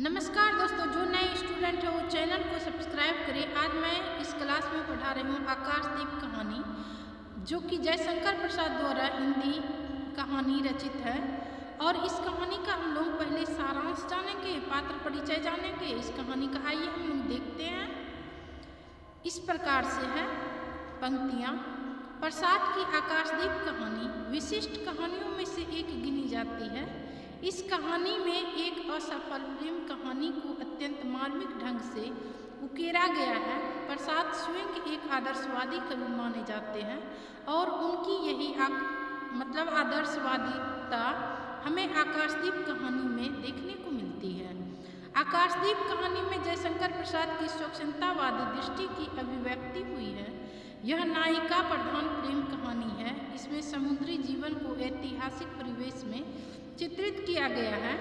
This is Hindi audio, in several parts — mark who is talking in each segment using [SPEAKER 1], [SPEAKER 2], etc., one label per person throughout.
[SPEAKER 1] नमस्कार दोस्तों, जो नए स्टूडेंट है वो चैनल को सब्सक्राइब करें। आज मैं इस क्लास में पढ़ा रही हूँ आकाशदीप कहानी, जो कि जयशंकर प्रसाद द्वारा हिंदी कहानी रचित है। और इस कहानी का हम लोग पहले सारांश जानेंगे, पात्र परिचय जानेंगे इस कहानी का। आइए हम लोग देखते हैं। इस प्रकार से है पंक्तियाँ। प्रसाद की आकाशदीप कहानी विशिष्ट कहानियों में से एक गिनी जाती है। इस कहानी में एक असफल प्रेम कहानी को अत्यंत मार्मिक ढंग से उकेरा गया है। प्रसाद स्वयं एक आदर्शवादी कवि माने जाते हैं और उनकी यही आदर्शवादिता हमें आकाशदीप कहानी में देखने को मिलती है। आकाशदीप कहानी में जयशंकर प्रसाद की स्वच्छंदतावादी दृष्टि की अभिव्यक्ति हुई है। यह नायिका प्रधान प्रेम कहानी है। इसमें समुद्री जीवन को ऐतिहासिक परिवेश में चित्रित किया गया है।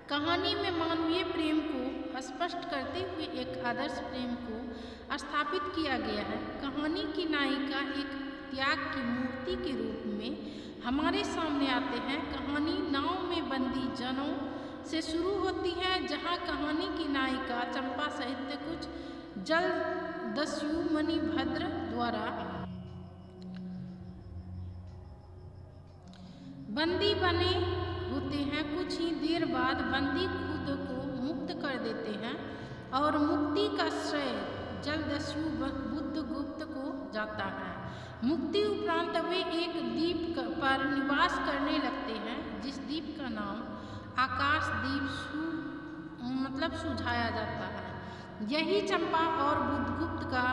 [SPEAKER 1] कहानी में मानवीय प्रेम को स्पष्ट करते हुए एक आदर्श प्रेम को स्थापित किया गया है। कहानी की नायिका एक त्याग की मूर्ति के रूप में हमारे सामने आते हैं। कहानी नाव में बंदी जनों से शुरू होती है, जहां कहानी की नायिका चंपा सहित कुछ जलदस्यु मणिभद्र द्वारा बंदी बने होते हैं। कुछ ही देर बाद बंदी खुद को मुक्त कर देते हैं और मुक्ति का श्रेय जलदस्यु बुद्धगुप्त को जाता है। मुक्ति उपरांत वे एक द्वीप पर निवास करने लगते हैं, जिस द्वीप का नाम आकाशदीप सुझाया जाता है। यही चंपा और बुद्धगुप्त का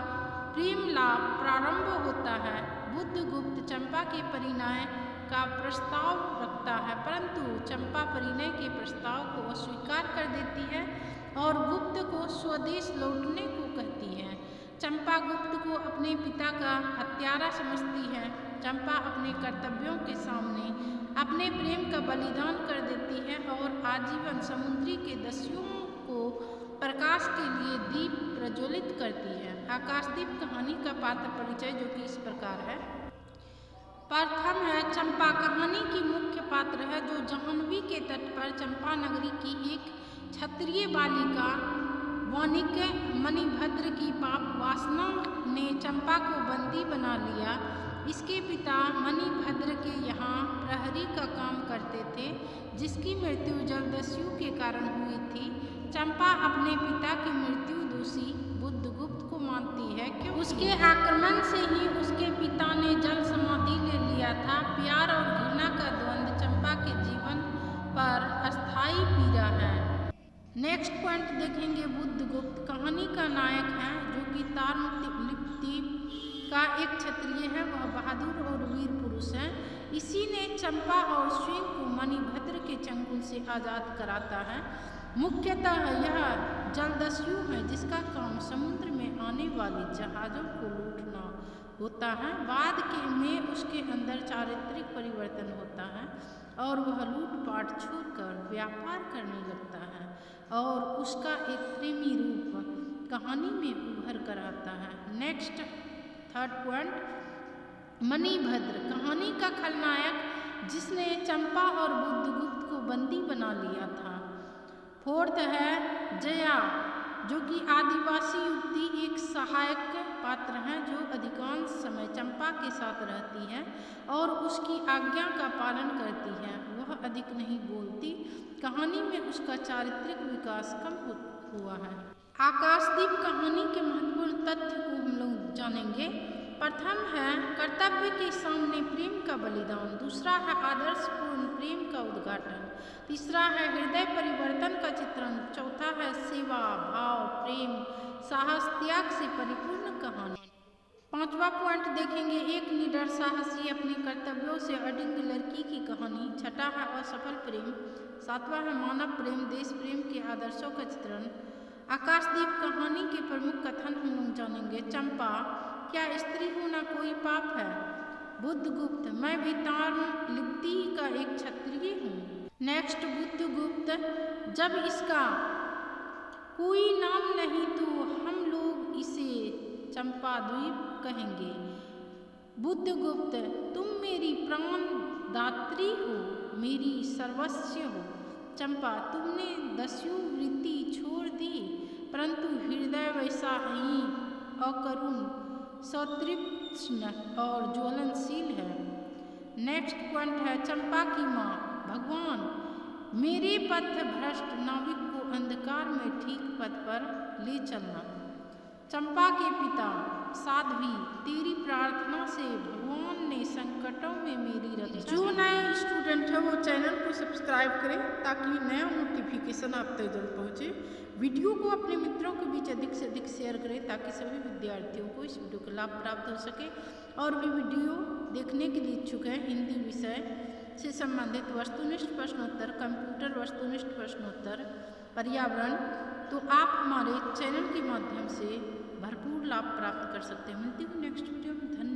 [SPEAKER 1] प्रेम लाभ प्रारंभ होता है। बुद्धगुप्त चंपा के परिणय का प्रस्ताव रखता है, परंतु चंपा परिणय के प्रस्ताव को अस्वीकार कर देती है और गुप्त को स्वदेश लौटने को कहती है। चंपा गुप्त को अपने पिता का हत्यारा समझती है। चंपा अपने कर्तव्यों के सामने अपने प्रेम का बलिदान कर देती है और आजीवन समुद्री के दस्युओं को प्रकाश के लिए दीप प्रज्वलित करती है। आकाशदीप कहानी का पात्र परिचय जो कि इस प्रकार है। प्रथम है चंपा। कहानी की मुख्य पात्र है जो जाह्नवी के तट पर चंपा नगरी की एक क्षत्रिय बालिका वणिक मणिभद्र की पाप वासना ने चंपा को बंदी बना लिया। इसके पिता मणिभद्र के यहाँ प्रहरी का काम करते थे, जिसकी मृत्यु जलदस्यु के कारण हुई थी। चंपा अपने पिता की मृत्यु दोषी बुद्धगुप्त को मानती है कि उसके आक्रमण से ही उसके पिता ने जल समाधि ले लिया था। प्यार और घृणा का द्वंद्व चंपा के जीवन पर अस्थायी पीड़ा है। नेक्स्ट पॉइंट देखेंगे। बुद्धगुप्त कहानी का नायक है, जो कि तारलिप्ति का एक क्षत्रिय है। वह बहादुर और वीर पुरुष है। इसी ने चंपा और स्वयं को मणिभद्र के चंगुल से आज़ाद कराता है। मुख्यतः यह जलदस्यु है, जिसका काम समुद्र में आने वाली जहाज़ों को लूटना होता है। बाद में उसके अंदर चारित्रिक परिवर्तन होता है और वह लूटपाट छोड़कर व्यापार करने लगता है और उसका एक प्रेमी रूप कहानी में उभर कर आता है। नेक्स्ट थर्ड पॉइंट, मणिभद्र कहानी का खलनायक, जिसने चंपा और बुद्धगुप्त को बंदी बना लिया था। फोर्थ है जया, जो कि आदिवासी युवती एक सहायक पात्र है, जो अधिकांश समय चंपा के साथ रहती है और उसकी आज्ञा का पालन करती है। वह अधिक नहीं बोलती। कहानी में उसका चारित्रिक विकास कम हुआ है। आकाशदीप कहानी के महत्वपूर्ण तथ्य को हम लोग जानेंगे। प्रथम है कर्तव्य के सामने प्रेम का बलिदान। दूसरा है आदर्शपूर्ण प्रेम का उद्घाटन। तीसरा है हृदय परिवर्तन का चित्रण। चौथा है सेवा भाव प्रेम साहस त्याग से परिपूर्ण कहानी। पांचवा पॉइंट देखेंगे, एक निडर साहसी अपने कर्तव्यों से अडिग लड़की की कहानी। छठा है असफल प्रेम। सातवां है मानव प्रेम देश प्रेम के आदर्शों का चित्रण। आकाशदीप कहानी के प्रमुख कथन हम लोग जानेंगे। चंपा, क्या स्त्री होना कोई पाप है? बुद्धगुप्त, मैं भी तारलिप्ति का एक क्षत्रिय हूँ। नेक्स्ट बुद्धगुप्त, जब इसका कोई नाम नहीं तो हम लोग इसे चंपा द्वीप कहेंगे। बुद्धगुप्त, तुम मेरी प्राण दात्री हो, मेरी सर्वस्व हो। चंपा, तुमने दस्यु वृत्ति छोड़ दी, परंतु हृदय वैसा ही अकरुण, सतृष्ण और ज्वलनशील है। नेक्स्ट पॉइंट है चंपा की माँ, भगवान मेरे पथ भ्रष्ट नाविक को अंधकार में ठीक पथ पर ले चलना। चंपा के पिता, साध्वी तेरी प्रार्थना से भगवान ने संकटों में मेरी रक्षा। जो नए स्टूडेंट है वो चैनल को सब्सक्राइब करें ताकि नया नोटिफिकेशन आप तक जल्द पहुँचे। वीडियो को अपने मित्रों के बीच अधिक से अधिक शेयर करें ताकि सभी विद्यार्थियों को इस वीडियो का लाभ प्राप्त हो सके। और भी वीडियो देखने के लिए इच्छुक है हिंदी विषय से संबंधित वस्तुनिष्ठ प्रश्नोत्तर, कंप्यूटर वस्तुनिष्ठ प्रश्नोत्तर, पर्यावरण, तो आप हमारे चैनल के माध्यम से भरपूर लाभ प्राप्त कर सकते हैं। मिलती हूँ नेक्स्ट वीडियो में। धन्यवाद।